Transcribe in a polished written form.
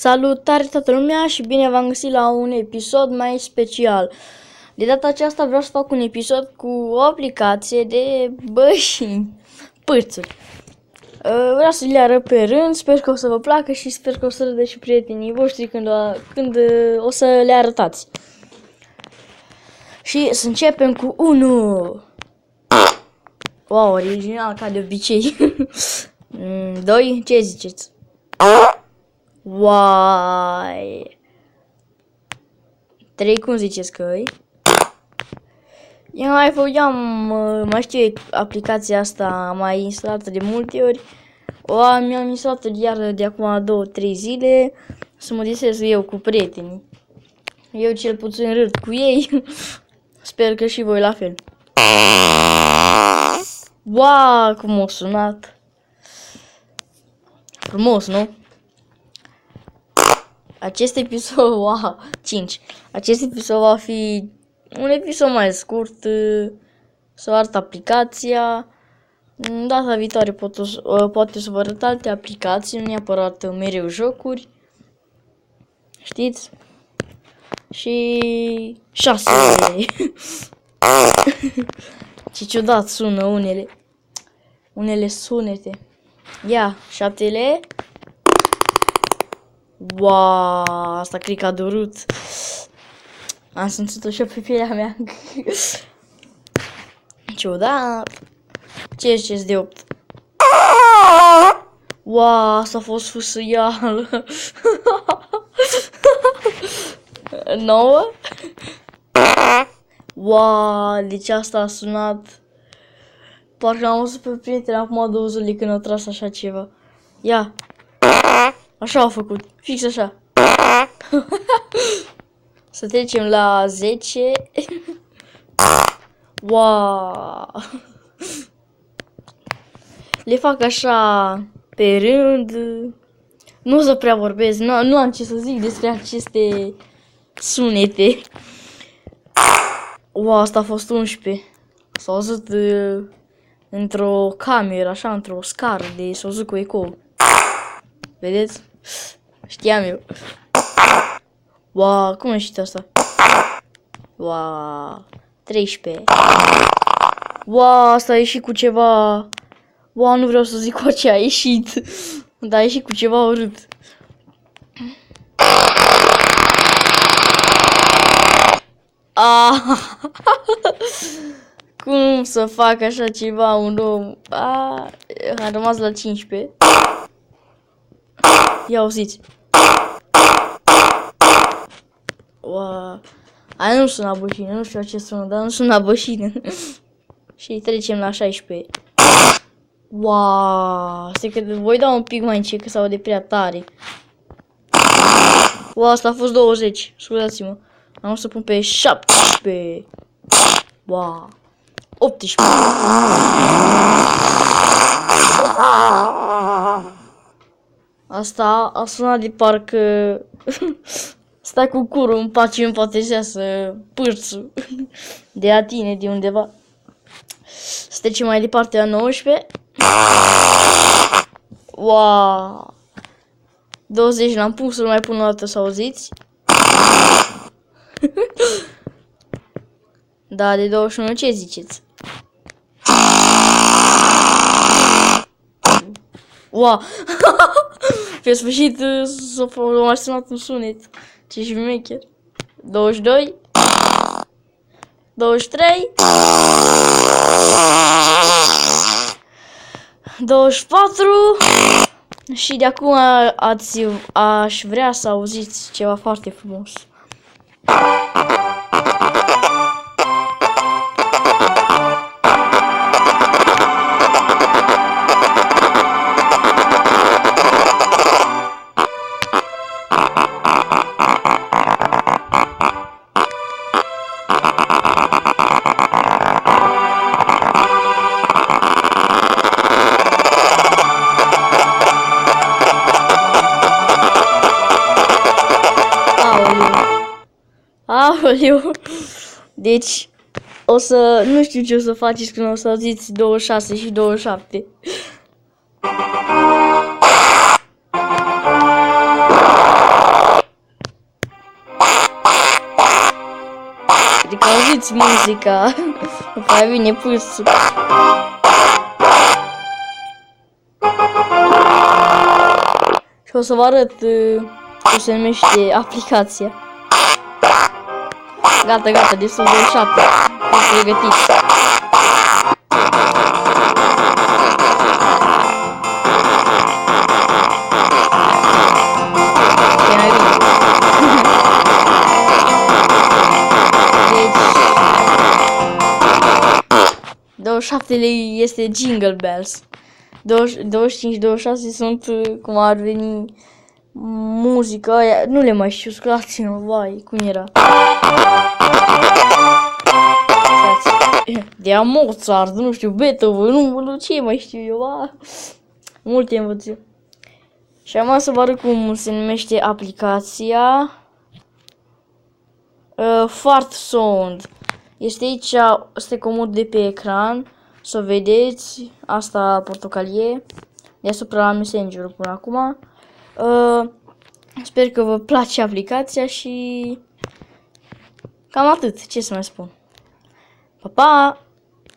Salutare toată lumea și bine v-am găsit la un episod mai special. De data aceasta vreau să fac un episod cu o aplicație de bășini, pârțuri. Vreau să le arăt pe rând, sper că o să vă placă și sper că o să râdă și prietenii voștri când o să le arătați. Și să începem cu 1. Wow, original ca de obicei. 2, ce ziceți? Uai. 3, cum ziceți că-i? Mai știu aplicația asta, am mai instalată de multe ori. Mi-am instalat iar de acum 2-3 zile să mă distrez eu cu prietenii. Eu cel puțin râd cu ei. Sper că și voi la fel. Wow, cum a sunat. Frumos, nu? Acest episod, 5. Acest episod va fi un episod mai scurt, să arăt aplicația. Data viitoare poate să vă arăt alte aplicații, nu neapărat mereu jocuri. Știți? Și 6 lei. Ce ciudat sună unele sunete. Ia, 7 lei. Wow, asta cred că a durut. Am simțit-o și pe pielea mea. Ciudat. Ce ziceți de 8? Wow, asta a fost fusăială. 9. Wow, deci asta a sunat. Parcă am văzut pe prieteni acum 2 zile când au tras așa ceva. Ia. Așa au făcut, fix așa. Să trecem la 10. Wow. Le fac așa pe rând. Nu o să prea vorbesc, nu am ce să zic despre aceste sunete. Wow, asta a fost 11. S-a auzit într-o cameră, așa, într-o scară, s-a auzit cu ecou. Vedeți? Știam eu. Wow, cum a ieșit asta? Wow, 13. Wow, asta a ieșit cu ceva. Wow, nu vreau să zic cu ce a ieșit. Dar a ieșit cu ceva urât. Cum să fac așa ceva un om? A rămas la 15. Ia auziți. Wow. Aia nu suna bășină, nu știu ce sună, dar nu suna bășină. Și trecem la 16. Wow. Stai că voi da un pic mai încet, că s-aude prea tare. Wow, asta a fost 20. Scuzați-mă. Am să pun pe 17. Wow. 18. Asta a sunat de parcă stai cu curul în pace, îmi poate să pârțul de la tine, de undeva. Să trecem mai departe la 19. Wow. 20 l-am pus, să-l mai pun o dată să auziți. Da, de 21 ce ziceți? Wow. Pe sfârșit s-a sunat un sunet. Ce șmecher. 22. 23. 24. Și de acum aș vrea să auziți ceva foarte frumos. Aoleu. Deci, nu știu ce o să faceți când o să auziți 26 și 27. . 27. Cred că auziți muzica. După aia vine pâsul. Și o să vă arăt cum se numește aplicația. Gata, gata, destul de ușor. Sunt pregătit. Deci 27-le este Jingle Bells. 25-26 sunt cum ar veni muzica aia, nu le mai știu, scuzați-mă, vai, cum era? De Mozart, nu știu, Beethoven, nu, ce mai știu eu, multe învăț eu. Și am să vă arăt cum se numește aplicația. Fart Sound. Este aici, este comod de pe ecran, să o vedeți, asta portocalie, deasupra la Messenger până acum. Sper că vă place aplicația și cam atât, ce să mai spun. Pa, pa!